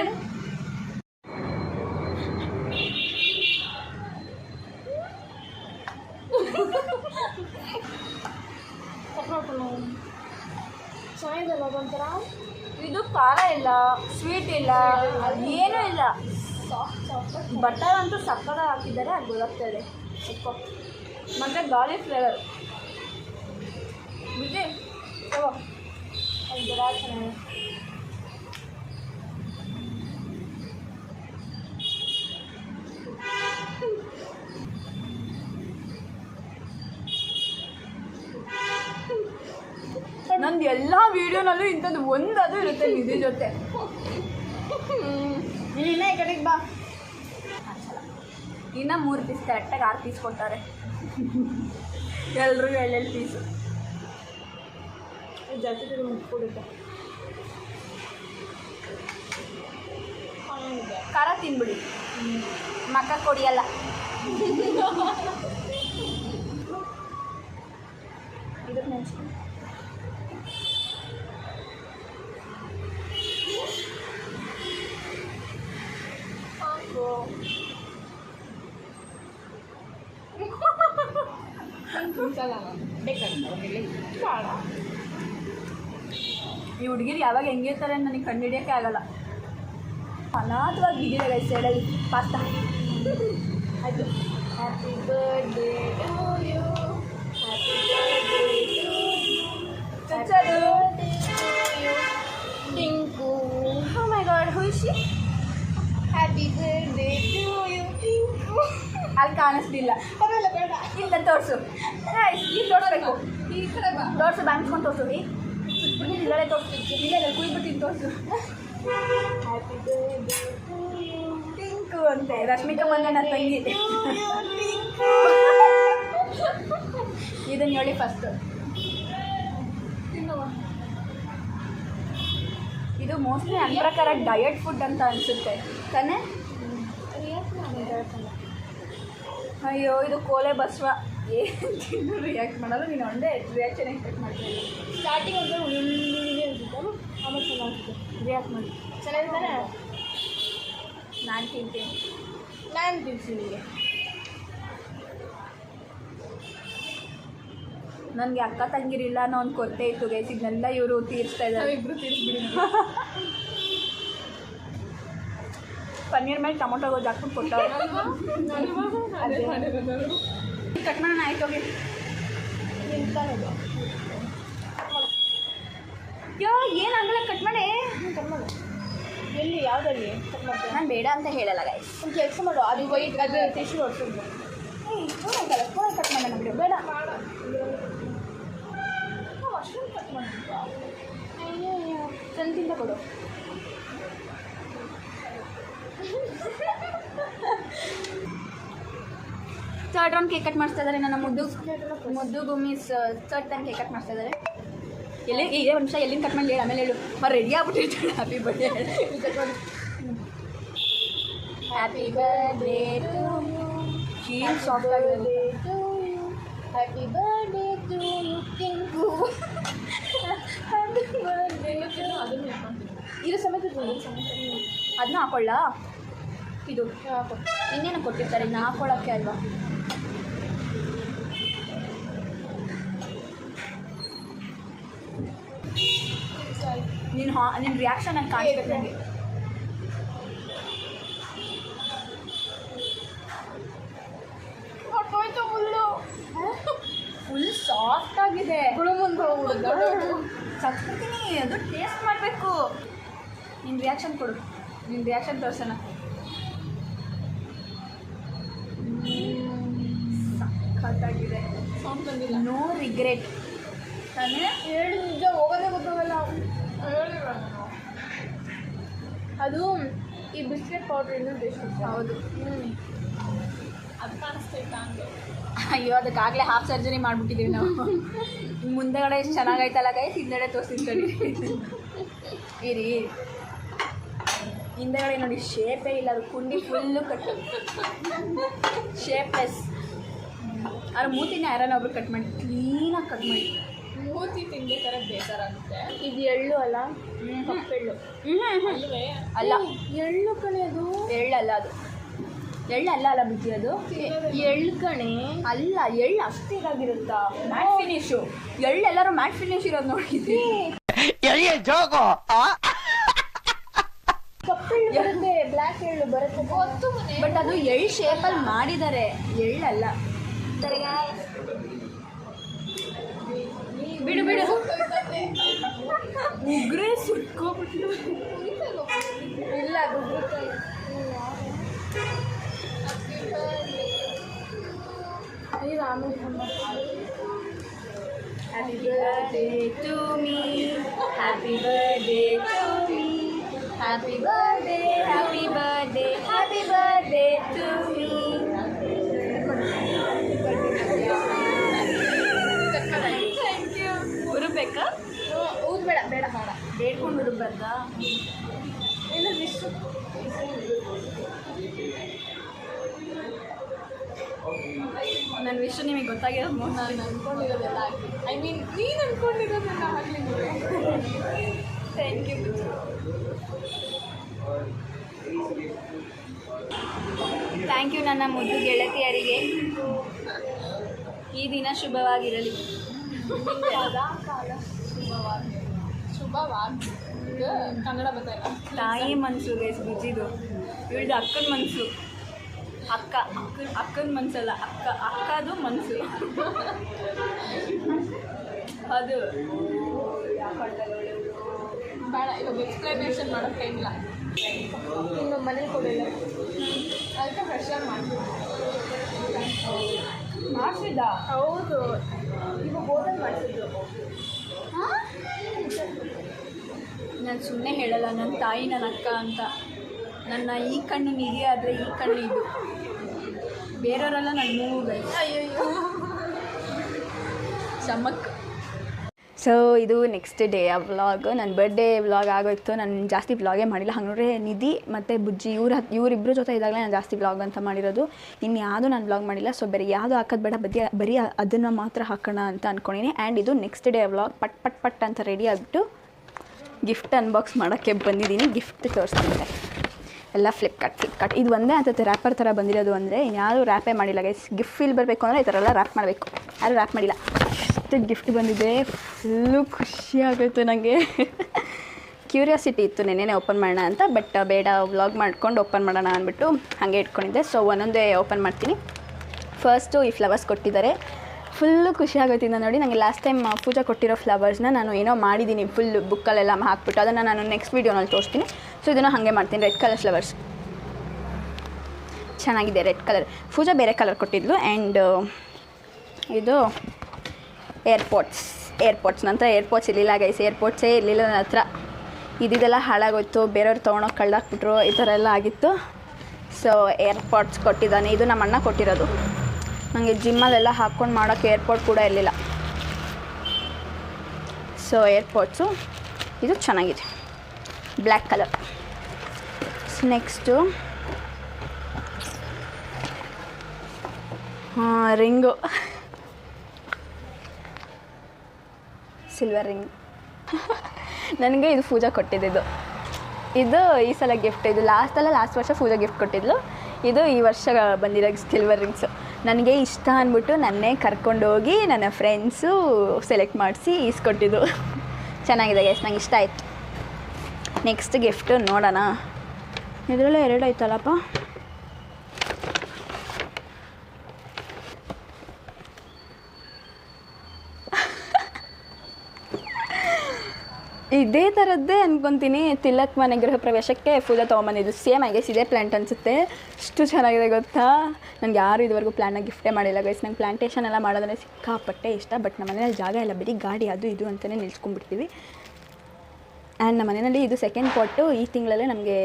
ಇದು ಖಾರ ಇಲ್ಲ, ಸ್ವೀಟ್ ಇಲ್ಲ, ಏನೂ ಇಲ್ಲ. ಬಟರ್ ಅಂತೂ ಸಕ್ಕತ್ತಾಗಿ ಹಾಕಿದ್ದಾರೆ, ಅದು ಗೊತ್ತಾಗ್ತದೆ. ಮತ್ತು ಗಾಳಿ ಫ್ಲೇವರ್ ಇದೆ. ಒಂಥರ ಚೆನ್ನಾಗಿದೆ. ನಂದು ಎಲ್ಲ ವೀಡಿಯೋನಲ್ಲೂ ಇಂಥದ್ದು ಒಂದದು ಇರುತ್ತೆ ನಿಧಿ ಜೊತೆ. ನೀನು ಇನ್ನೂ ಈ ಕಡೆಗೆ ಬಾ. ಇನ್ನೂ 3 ಪೀಸ್, ಕರೆಕ್ಟಾಗಿ 6 ಪೀಸ್ ಕೊಡ್ತಾರೆ ಎಲ್ರಿಗೂ 2 ಪೀಸು. ಜಾಸ್ತಿ ಮುಟ್ಕೊಡುತ್ತೆ. ಖಾರ ತಿನ್ಬಿಡಿ, ಮಕ್ಕ ಕೊಡಿಯಲ್ಲ. ಇದಕ್ಕೆ ನೆನ್ಸ್ಕೊಂಡು ಈ ಹುಡುಗಿರು ಯಾವಾಗ ಹೆಂಗಿರ್ತಾರೆ ಅಂತ ನನಗೆ ಕಂಡುಹಿಡಿಯೋಕ್ಕೆ ಆಗಲ್ಲ. ಅನಾಥವಾಗಿ ಬಿದ್ದಿದೆ ಗೈ ಸೈಡಲ್ಲಿ ಪಾಸ್ತಾ. ಆಯಿತು. Happy birthday to you, happy birthday to you, Tinku. Oh my God, who is she? Happy birthday to you, Tinku. ಅಲ್ಲಿ ಕಾಣಿಸ್ತಿಲ್ಲ. ಪರವಾಗಿಲ್ಲ, ಬೇಡ. ಇಲ್ಲ ತೋರಿಸು. ಇಲ್ಲಿ ತೋರಿಸ್ಬೇಕು. ಈ ಕಡೆ ಬಾ. ತೋರಿಸು, ಬ್ಯಾಂಕ್ಸ್ಕೊಂಡು ತೋರಿಸು. ಇಲ್ಲೇ ತೋರಿಸ್ತೀನಿ. ಇಲ್ಲ ಕುಯ್ಬಿಟ್ಟಿದ್ದು ತೋರಿಸು. Happy birthday to you, Tinku ಅಂತೆ. ರಶ್ಮಿಕಾ ಮಂದಣ್ಣ ತಂಗಿ. ಇದನ್ನು ಹೇಳಿ ಫಸ್ಟು. ಇದು ಮೋಸ್ಟ್ಲಿ ನನ್ನ ಪ್ರಕಾರ ಡಯಟ್ ಫುಡ್ ಅಂತ ಅನಿಸುತ್ತೆ ತಾನೇ. ಅಯ್ಯೋ, ಇದು ಕೋಲೆ ಬಸವ. ಏನು ತಿಂದು ರಿಯಾಕ್ಟ್ ಮಾಡಲ್ಲ. ನೀನು ಒಂದೇ ರಿಯಾಕ್ಷನ್ ಎಕ್ಸ್ಪೆಕ್ಟ್ ಮಾಡ್ತೀನಿ. ಸ್ಟಾರ್ಟಿಂಗ್ ಒಂದು ಉಳ್ಳಿಗೆ ಇರ್ತಿತ್ತು, ಆಮೇಲೆ ಚೆನ್ನಾಗಿತ್ತು. ರಿಯಾಕ್ಟ್ ಮಾಡಿ ಚೆನ್ನಾಗಿದ್ದಾನೆ. ನಾನು ತಿಂತೀನಿ. ನಾನು ತಿನ್ತೀನಿ. ನನಗೆ ಅಕ್ಕ ತಂಗಿರಿಲ್ಲ ಅನ್ನೋ ಒಂದು ಕೊರತೆ ಇತ್ತು ಗೈಸ್. ಇದನ್ನೆಲ್ಲ ಇವರು ತೀರಿಸ್ತಾ ಇದ್ದಾರೆ. ಇಬ್ಬರು ತೀರಿಸ್ಬಿಡಿ. ಪನ್ನೀರ್ ಮೇಲೆ ಟೊಮೊಟೊ ಗೊಜ್ಜು ಹಾಕ್ಬಿಟ್ಟು ಕೊಟ್ಟವ್ರು. ಕಟ್ ಮಾಡೋಣ. ಆಯ್ತು ಹೋಗಿ. ಯೋ, ಏನು ಹಂಗಲ್ಲ ಕಟ್ ಮಾಡಿ. ಕಟ್ ಮಾಡು. ಎಲ್ಲಿ, ಯಾವುದಲ್ಲಿ ಕಟ್ ಮಾಡ್ತೀನಿ? ನಾನು ಬೇಡ ಅಂತ ಹೇಳಲ್ಲ ಗೈಸ್. ಒಂದು ಕೆಲಸ ಮಾಡು, ಅದು ವೈಟ್ ಅದು ಟಿಶ್ಯೂ ಹೊಡ್ಸಿದ್ದು. ಫೋನಾಯ್ತಲ್ಲ, ಫೋನ್ ಕಟ್ ಮಾಡೋಣ ಬಿಡು. ಬೇಡ ಅಷ್ಟೊಂದು ಕಟ್ ಮಾಡಿದ್ದು. ಅಯ್ಯೋ, ಚಂದಿಂದ ಕೊಡು. ಥರ್ಡ್ ರೌಂಡ್ ಕೇಕ್ ಕಟ್ ಮಾಡಿಸ್ತಾ ಇದ್ದಾರೆ. ನನ್ನ ಮುದ್ದು ಗುಮ್ಮೀಸ್ ಥರ್ಡ್ ಟೈಮ್ ಕೇಕ್ ಕಟ್ ಮಾಡಿಸ್ತಾ ಇದ್ದಾರೆ. ಎಲ್ಲಿ ಇದೇ ಒಂದು ನಿಮಿಷ, ಎಲ್ಲಿಂದ ಕಟ್ ಮಾಡಿ ಹೇಳಿ, ಆಮೇಲೆ ಹೇಳು. ರೆಡಿ ಆಗ್ಬಿಟ್ಟಿರ್ತಾಳೆ. Happy birthday. Happy birthday to you. Seal soft ಆಗಿದೆ. Happy birthday to you, Tinku. Happy birthday. ಇದು ಸಮೇತ ಅದನ್ನ ಹಾಕೊಳ್ಳ. ಇದು ಇನ್ನೇನು ಕೊಟ್ಟಿರ್ತಾರೆ, ಇನ್ನು ಹಾಕೊಳ್ಳೋಕ್ಕೆ ಅಲ್ವಾ. ಇಷ್ಟ ಆಯ್ತು. ನಿನ್ನ ರಿಯಾಕ್ಷನ್ ನಂಗೆ ಕಾಣಿಸ್ಬೇಕು ನನಗೆ. ಫುಲ್ ಸಾಫ್ಟ್ ಆಗಿದೆ. ಸತ್ಬಿಡ್ತೀನಿ, ಅದು ಟೇಸ್ಟ್ ಮಾಡಬೇಕು. ನಿನ್ನ ರಿಯಾಕ್ಷನ್ ಕೊಡು, ನಿನ್ನ ರಿಯಾಕ್ಷನ್ ತೋರ್ಸೋಣ. ಸಖತ್ತಾಗಿದೆ. ನೋ ರಿಗ್ರೆಟ್ ತಾನೇ. ಹೇಳಿ ನಿಜ, ಹೋಗೋದೇ ಗೊತ್ತಾಗಲ್ಲ. ಅದು ಈ ಬಿಸ್ಕೆಟ್ ಪೌಡ್ರ್ ಇನ್ನೂ ಟೇಸ್ಟ್. ಹೌದು. ಅದು ಕಾಣಿಸ್ತೈತಾ ಹಂಗೆ. ಅಯ್ಯೋ, ಅದಕ್ಕಾಗಲೇ ಹಾಫ್ ಸರ್ಜರಿ ಮಾಡಿಬಿಟ್ಟಿದ್ದೀವಿ ನಾವು. ಮುಂದೆಗಡೆ ಎಷ್ಟು ಚೆನ್ನಾಗೈತಲ್ಲ ಗೈಸ್, ಹಿಂದೆಗಡೆ ತೋರಿಸ್ತೀನಿ. ಇರಿ, ಹಿಂದೆಗಡೆ ನೋಡಿ ಶೇಪೇ ಇಲ್ಲ, ಅದು ಕುಂಡಿ ಫುಲ್ಲು ಕಟ್ಟು, ಶೇಪ್ಲೆಸ್. ಅವ್ರ ಮೂತಿನ ಯಾರನ್ನ ಒಬ್ರು ಕಟ್ ಮಾಡಿ ಕ್ಲೀನಾಗಿ ಕಟ್ ಮಾಡಿ. ಮೂತಿ ತಿನ್ಬೇಕಾದ್ರೆ ಬೇಜಾರಾಗುತ್ತೆ. ಇದು ಎಳ್ಳು ಅಲ್ಲ, ಕಪ್ಪೆಳ್ಳು ಅಲ್ವೇ? ಅಲ್ಲ, ಎಳ್ಳು ಕಣೆ ಅದು. ಎಳ್ಳಲ್ಲ ಅದು, ಎಳ್ಳಲ್ಲ ಅಲ್ಲ ಬುದ್ಧಿ, ಅದು ಎಳ್ಳು ಕಣೆ. ಅಲ್ಲ, ಎಳ್ಳು ಅಷ್ಟೇ ಇದಾಗಿರುತ್ತಾ? Mat finish. ಎಳ್ಳು ಎಲ್ಲರೂ ಮ್ಯಾಟ್ ಫಿನಿಶ್ ಇರೋದು ನೋಡಿದ್ವಿ. ಕಪ್ಪೆಳ್ಳು ಬರುತ್ತೆ, ಬ್ಲ್ಯಾಕ್ ಎಳ್ಳು ಬರುತ್ತೆ. ಗೊತ್ತು ಮನೆ, ಬಟ್ ಅದು ಎಳ್ಳು ಶೇಪಲ್ಲಿ ಮಾಡಿದ್ದಾರೆ, ಎಳ್ಳಲ್ಲ. ಬಿಡು ಬಿಡು, ಉಗ್ರೆ ಸುಟ್ಕೋಬಿಟ್ಟು. ಇಲ್ಲ ಗುಗ್ಗುಕಾಯಿ. Happy birthday to me, happy birthday to me, happy birthday, happy birthday, happy birthday to me. Thank you. ಉರುಬೇಕಾ? ಊದ್ಬೇಡ, ಬೇಡ ಬೇಡ. ಬೇಡ್ಕೊಂಡು ಉರುಬಾರ್ದಾ? ಇಲ್ಲ ಇಷ್ಟು. ನನ್ನ ವಿಷಯ ನಿಮಗೆ ಗೊತ್ತಾಗಿರೋದು ನಾನು ಅಂದ್ಕೊಂಡಿರೋದೆಲ್ಲ ಆಗಲಿ. ಐ ಮೀನ್ ನೀನು ಅಂದ್ಕೊಂಡಿರೋದೆಲ್ಲ ಆಗಲಿ. Thank you. ಥ್ಯಾಂಕ್ ಯು ನನ್ನ ಮುದ್ದು ಗೆಳತಿಯರಿಗೆ. ಈ ದಿನ ಶುಭವಾಗಿರಲಿ. ಕಾಲ ಶುಭವಾಗಿ. ಕನ್ನಡ ಗೊತ್ತಾಯಿಲ್ಲ. ತಾಯಿ ಮನಸ್ಸು ಗೈಸ್ ಬುಜ್ಜಿದು, ಇವಳ್ದು ಅಕ್ಕನ ಮನಸ್ಸು. ಅಕ್ಕನ ಮನಸ್ಸಲ್ಲ, ಅಕ್ಕದು ಮನಸ್ಸು ಅದು. ಬೇಡ, ಇವಾಗ ಎಕ್ಸ್ಪ್ಲನೇಷನ್ ಮಾಡೋಕ್ಕೆ ಇಲ್ಲ. ಇನ್ನು ಮನೇಲಿ ಕೊಡಲಿಲ್ಲ, ಅದಕ್ಕೆ ಫ್ರೆಶರ್ ಮಾಡಿಸಿದ. ಹೌದು, ಇವಾಗ ಓದಲ್ ಮಾಡಿಸಿದ್ದು. ನಾನು ಸುಮ್ಮನೆ ಹೇಳಲ್ಲ, ನನ್ನ ತಾಯಿ ನನ್ನ ಅಕ್ಕ ಅಂತ. ನನ್ನ ಈ ಕಣ್ಣು ನಿಧಿ ಆದರೆ ಈ ಕಣ್ಣು ಇದು, ಬೇರೆಯವರೆಲ್ಲ ನನ್ನ ಮೂಗು ಗೈಸ್. ಅಯ್ಯಯ್ಯೋ, ಚಮಕ್. ಸೊ ಇದು ನೆಕ್ಸ್ಟ್ ಡೇ ವ್ಲಾಗ್. ನನ್ನ ಬರ್ಡೇ ವ್ಲಾಗ್ ಆಗೋಯ್ತು. ನಾನು ಜಾಸ್ತಿ ವ್ಲಾಗೇ ಮಾಡಿಲ್ಲ. ಹಂಗೆ ನೋಡ್ರೆ ನಿಧಿ ಮತ್ತು ಬುಜ್ಜಿ ಇವರಿಬ್ಬರ ಜೊತೆ ಇದ್ದಾಗಲೇ ನಾನು ಜಾಸ್ತಿ ವ್ಲಾಗ್ ಅಂತ ಮಾಡಿರೋದು. ಇನ್ನು ಯಾವುದೂ ನಾನು ವ್ಲಾಗ್ ಮಾಡಿಲ್ಲ. ಸೊ ಬೇರೆ ಯಾವುದು ಹಾಕೋದು ಬೇಡ, ಬರೀ ಅದನ್ನು ಮಾತ್ರ ಹಾಕೋಣ ಅಂತ ಅಂದ್ಕೊಂಡಿನಿ. ಆ್ಯಂಡ್ ಇದು ನೆಕ್ಸ್ಟ್ ಡೇ ವ್ಲಾಗ್. ಪಟ್ ಅಂತ ರೆಡಿ ಆಗಿಬಿಟ್ಟು ಗಿಫ್ಟ್ ಅನ್ಬಾಕ್ಸ್ ಮಾಡೋಕ್ಕೆ ಬಂದಿದ್ದೀನಿ. ಗಿಫ್ಟ್ ತೋರಿಸ್ತೀನಿ. ಎಲ್ಲ ಫ್ಲಿಪ್ಕಾರ್ಟ್ ಇದು ಒಂದೇ ಅಂತತೆ ರ್ಯಾಪರ್ ಥರ ಬಂದಿರೋದು. ಅಂದರೆ ಇನ್ಯಾವುದು ರ್ಯಾಪೇ ಮಾಡಿಲ್ಲ ಗೈಸ್. ಗಿಫ್ಟ್ ಫೀಲ್ ಬರಬೇಕು ಅಂದರೆ ಈ ಥರ ಎಲ್ಲ ರ್ಯಾಪ್ ಮಾಡಬೇಕು. ಯಾರು ರ್ಯಾಪ್ ಮಾಡಿಲ್ಲ. ಅಷ್ಟು ಗಿಫ್ಟ್ ಬಂದಿದೆ. ಫುಲ್ಲು ಖುಷಿ ಆಗೋಯ್ತು ನನಗೆ. ಕ್ಯೂರಿಯಾಸಿಟಿ ಇತ್ತು ನೆನ್ನೆ ಓಪನ್ ಮಾಡೋಣ ಅಂತ, ಬಟ್ ಬೇಡ ವ್ಲಾಗ್ ಮಾಡ್ಕೊಂಡು ಓಪನ್ ಮಾಡೋಣ ಅಂದ್ಬಿಟ್ಟು ಹಾಗೆ ಇಟ್ಕೊಂಡಿದ್ದೆ. ಸೊ ಒಂದೊಂದೇ ಓಪನ್ ಮಾಡ್ತೀನಿ. ಫಸ್ಟು ಈ ಫ್ಲವರ್ಸ್ ಕೊಟ್ಟಿದ್ದಾರೆ. ಫುಲ್ಲು ಖುಷಿ ಆಗೋಯ್ತಿದ್ದ ನೋಡಿ. ನನಗೆ ಲಾಸ್ಟ್ ಟೈಮ್ ಪೂಜಾ ಕೊಟ್ಟಿರೋ ಫ್ಲವರ್ಸ್ನ ನಾನು ಏನೋ ಮಾಡಿದ್ದೀನಿ ಫುಲ್ ಬುಕ್ಕಲ್ಲೆಲ್ಲ ಹಾಕ್ಬಿಟ್ಟು. ಅದನ್ನು ನಾನು ನೆಕ್ಸ್ಟ್ ವೀಡಿಯೋನಲ್ಲಿ ತೋರಿಸ್ತೀನಿ. ಸೊ ಇದನ್ನು ಹಾಗೆ ಮಾಡ್ತೀನಿ. ರೆಡ್ ಕಲರ್ ಫ್ಲವರ್ಸ್ ಚೆನ್ನಾಗಿದೆ, ರೆಡ್ ಕಲರ್. ಪೂಜಾ ಬೇರೆ ಕಲರ್ ಕೊಟ್ಟಿದ್ಲು. ಆ್ಯಂಡ್ ಇದು ಏರ್ಪೋರ್ಟ್ಸ್ ನಂತರ ಏರ್ಪೋರ್ಟ್ಸ್ ಇರಲಿಲ್ಲ ಗೈಸ್. ಏರ್ಪೋರ್ಟ್ಸೇ ಇರಲಿಲ್ಲ ನನ್ನ ಹತ್ರ. ಇದೆಲ್ಲ ಹಾಳಾಗೋಯ್ತು, ಬೇರೆಯವ್ರು ತೊಗೊಂಡೋಗಿ ಕಳ್ದಾಕ್ಬಿಟ್ರು, ಈ ಥರ ಎಲ್ಲ ಆಗಿತ್ತು. ಸೊ ಏರ್ಪೋರ್ಟ್ಸ್ ಕೊಟ್ಟಿದ್ದಾನೆ. ಇದು ನಮ್ಮ ಅಣ್ಣ ಕೊಟ್ಟಿರೋದು. ನನಗೆ ಜಿಮ್ಮಲ್ಲೆಲ್ಲ ಹಾಕ್ಕೊಂಡು ಮಾಡೋಕ್ಕೆ ಏರ್ಪೋರ್ಟ್ ಕೂಡ ಇರಲಿಲ್ಲ. ಸೊ ಏರ್ಪೋರ್ಟ್ಸು ಇದು ಚೆನ್ನಾಗಿದೆ, black colour. Next ring, silver ring. ನನಗೆ ಇದು ಪೂಜಾ ಕೊಟ್ಟಿದ್ದು. ಇದು ಈ ಸಲ ಗಿಫ್ಟ್. ಇದು ಲಾಸ್ಟ್ ವರ್ಷ ಪೂಜಾ ಗಿಫ್ಟ್ ಕೊಟ್ಟಿದ್ಲು. ಇದು ಈ ವರ್ಷ ಬಂದಿರೋ ಸಿಲ್ವರ್ ರಿಂಗ್ಸು. ನನಗೆ ಇಷ್ಟ ಅಂದ್ಬಿಟ್ಟು ನನ್ನೇ ಕರ್ಕೊಂಡೋಗಿ ನನ್ನ ಫ್ರೆಂಡ್ಸು ಸೆಲೆಕ್ಟ್ ಮಾಡಿಸಿ ಈಸ್ಕೊಟ್ಟಿದ್ದು. ಚೆನ್ನಾಗಿದೆ ಗೈಸ್, ನಂಗೆ ಇಷ್ಟ ಆಯಿತು. ನೆಕ್ಸ್ಟ್ ಗಿಫ್ಟು ನೋಡೋಣ. ಇದರಲ್ಲೇ 2 ಆಯ್ತಲ್ಲಪ್ಪ. ಇದೇ ಥರದ್ದೇ ಅನ್ಕೊತೀನಿ. ತಿಲಕ್ ಮನೆ ಗೃಹ ಪ್ರವೇಶಕ್ಕೆ ಫುಲ್ಲ ತೊಗೊಂಬಂದಿದ್ದು ಸೇಮ್ ಆಗೈಸ್, ಇದೇ ಪ್ಲ್ಯಾಂಟ್ ಅನಿಸುತ್ತೆ. ಅಷ್ಟು ಚೆನ್ನಾಗಿದೆ ಗೊತ್ತಾ. ನನಗೆ ಯಾರು ಇದುವರೆಗೂ ಪ್ಲ್ಯಾನ್ನ ಗಿಫ್ಟೇ ಮಾಡಿಲ್ಲ ಗೈಸ್. ನಂಗೆ ಪ್ಲ್ಯಾಂಟೇಷನ್ ಎಲ್ಲ ಮಾಡೋದಂದರೆ ಸಿಕ್ಕಾಪಟ್ಟೆ ಇಷ್ಟ. ಬಟ್ ನಮ್ಮ ಮನೇಲಿ ಜಾಗ ಇಲ್ಲ, ಬರೀ ಗಾಡಿ ಅದು ಇದು ಅಂತಲೇ ನಿಲ್ಸ್ಕೊಂಡ್ಬಿಡ್ತೀವಿ. ಆ್ಯಂಡ್ ನಮ್ಮ ಮನೆಯಲ್ಲಿ ಇದು ಸೆಕೆಂಡ್ ಪಾಟು ಈ ತಿಂಗಳಲ್ಲೇ ನಮಗೆ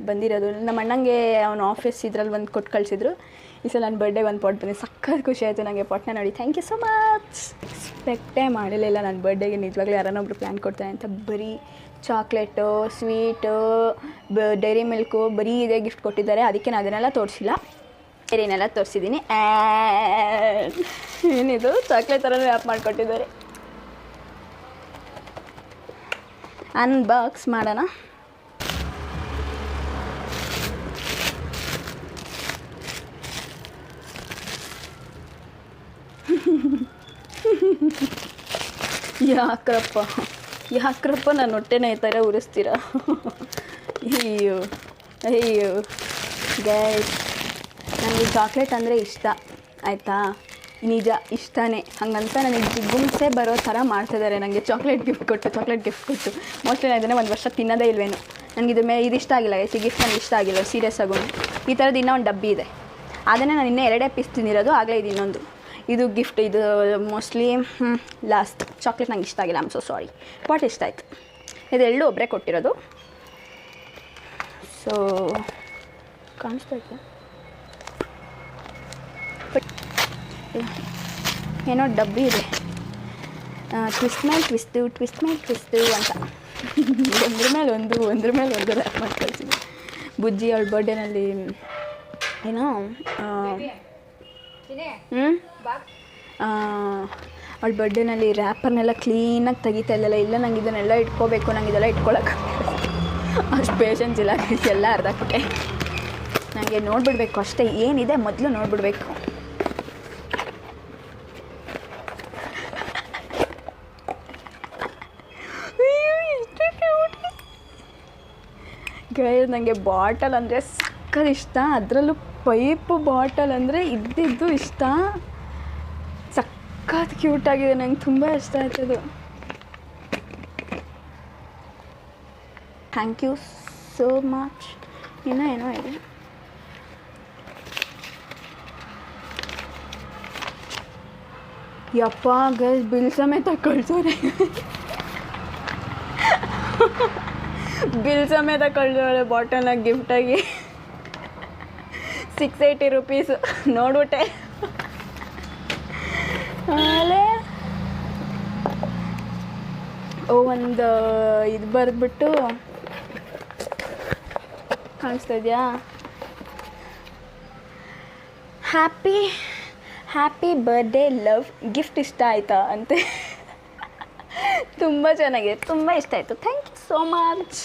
ಬಂದಿರೋದು. ನಮ್ಮ ಅಣ್ಣಂಗೆ ಅವನ ಆಫೀಸ್ ಇದ್ರಲ್ಲಿ ಒಂದು ಕೊಟ್ಟು ಕಳಿಸಿದ್ರು. ಈ ಸಲ ನನ್ನ ಬರ್ಡೇ ಒಂದು ಪಾಟ್ ಬಂದಿದೆ. ಸಕ್ಕತ್ ಖುಷಿ ಆಯಿತು ನನಗೆ ಪಾಟ್ನ ನೋಡಿ. Thank you so much. ಎಕ್ಸ್ಪೆಕ್ಟೇ ಮಾಡಿರಲಿಲ್ಲ ನನ್ನ ಬರ್ಡೇಗೆ ನಿಜವಾಗ್ಲೂ ಯಾರನ್ನೊಬ್ರು ಪ್ಲ್ಯಾನ್ ಕೊಡ್ತಾರೆ ಅಂತ. ಬರೀ ಚಾಕ್ಲೇಟು, ಸ್ವೀಟು, ಡೈರಿ ಮಿಲ್ಕು ಬರೀ ಇದೇ ಗಿಫ್ಟ್ ಕೊಟ್ಟಿದ್ದಾರೆ. ಅದಕ್ಕೆ ನಾನು ಅದನ್ನೆಲ್ಲ ತೋರಿಸಿಲ್ಲ, ಬೇರೆನೆಲ್ಲ ತೋರಿಸಿದ್ದೀನಿ. ಏನಿದು ಚಾಕ್ಲೇಟ್ ಥರನೇ ರ್ಯಾಪ್ ಮಾಡಿಕೊಟ್ಟಿದ್ದಾರೆ. ಅನ್ಬಾಕ್ಸ್ ಮಾಡೋಣ. ಯಾಕ್ರಪ್ಪ ನಾನು ಹೊಟ್ಟೆನ ಈ ಥರ ಉರಿಸ್ತೀರ. ಅಯ್ಯೋ ಗೈಸ್, ನನಗೆ ಚಾಕ್ಲೇಟ್ ಅಂದರೆ ಇಷ್ಟ ಆಯಿತಾ, ನಿಜ ಇಷ್ಟನೇ. ಹಂಗಂತ ನನಗೆ ಗುಂಸೆ ಬರೋ ಥರ ಮಾಡ್ತಿದ್ದಾರೆ ನನಗೆ ಚಾಕ್ಲೇಟ್ ಗಿಫ್ಟ್ ಕೊಟ್ಟು. ಮೋಸ್ಟ್ಲಿ ನಾನು ಇದನ್ನೇ 1 ವರ್ಷ ತಿನ್ನೋದೇ ಇಲ್ವೇನು. ನನಗೆ ಇದು ಇಷ್ಟ ಆಗಿಲ್ಲ ಗೈಸ್. ಈ ಗಿಫ್ಟ್ ನನಗೆ ಇಷ್ಟ ಆಗಿಲ್ಲ ಸೀರಿಯಸ್ ಆಗೂ. ಈ ಥರದ್ದು ಇನ್ನೂ ಒಂದು ಡಬ್ಬಿ ಇದೆ, ಅದನ್ನೇ ನಾನು ಇನ್ನೂ 2 ಪೀಸ್ ತಿಂದಿರೋದು. ಆಗಲೇ ಇದು ಇನ್ನೊಂದು. ಇದು ಗಿಫ್ಟ್, ಇದು ಮೋಸ್ಟ್ಲಿ ಲಾಸ್ಟ್. ಚಾಕ್ಲೇಟ್ ನಂಗೆ ಇಷ್ಟ ಆಗಿಲ್ಲ, ಐಮ್ ಸೋ ಸಾರಿ. ಪಾಟ್ ಇಷ್ಟ ಆಯಿತು. ಇದೆರಡು ಒಬ್ಬರೇ ಕೊಟ್ಟಿರೋದು. ಸೊ ಕಾಣಿಸ್ತಾ ಇತ್ತು ಏನೋ ಡಬ್ಬಿ ಇದೆ. ಟ್ವಿಸ್ಟ್ ಮೇಲೆ ಟ್ವಿಸ್ಟು ಅಂತ ಒಂದ್ರ ಮೇಲೆ ಒಂದು ರ್ಯಾಪ್ ಮಾಡಿ ಕಳಿಸಿದ್ವಿ. ಬುಜ್ಜಿ ಅವಳ ಬರ್ಡೇನಲ್ಲಿ ಏನೋ ಅವಳ ಬರ್ಡೇನಲ್ಲಿ ರ್ಯಾಪರ್ನೆಲ್ಲ ಕ್ಲೀನಾಗಿ ತೆಗಿತಾ ಇಲ್ಲ ನಂಗೆ ಇದನ್ನೆಲ್ಲ ಇಟ್ಕೋಬೇಕು, ನಂಗೆ ಇದೆಲ್ಲ ಇಟ್ಕೊಳಕ್ಕೆ ಅಷ್ಟು ಪೇಷನ್ಸ್ ಇಲ್ಲ. ಎಲ್ಲ ಅರ್ಧಾಕ್ಬಿಟ್ಟೆ. ನನಗೆ ನೋಡಿಬಿಡ್ಬೇಕು ಅಷ್ಟೇ, ಏನಿದೆ ಮೊದಲು ನೋಡಿಬಿಡ್ಬೇಕು. ಗೈಸ್, ನನಗೆ ಬಾಟಲ್ ಅಂದರೆ ಸಕ್ಕತ್ ಇಷ್ಟ. ಅದರಲ್ಲೂ ಪೈಪು ಬಾಟಲ್ ಅಂದರೆ ಇದ್ದಿದ್ದು ಇಷ್ಟ. ಸಕ್ಕತ್ ಕ್ಯೂಟಾಗಿದೆ, ನಂಗೆ ತುಂಬ ಇಷ್ಟ ಆಯ್ತದು. Thank you so much. ಏನೋ ಇದೆ. ಯಪ್ಪ ಗೈಸ್, ಬಿಲ್ ಸಮೇತ ಕಳ್ಸೋರೆ. ಬಿಲ್ ಸಮೇತ ಕಳ್ಸೋರೆ ಬಾಟಲ್ನ ಗಿಫ್ಟಾಗಿ. 680 ರೂಪೀಸು ನೋಡ್ಬಿಟ್ಟೆ. ಆಮೇಲೆ ಒಂದು ಇದು ಬರೆದ್ಬಿಟ್ಟು ಕಾಣಿಸ್ತಾ ಇದೆಯಾ, ಹ್ಯಾಪಿ ಬರ್ಡೇ ಲವ್. ಗಿಫ್ಟ್ ಇಷ್ಟ ಆಯಿತಾ ಅಂತೆ. ತುಂಬ ಚೆನ್ನಾಗಿದೆ, ತುಂಬ ಇಷ್ಟ ಆಯಿತು. Thank you so much.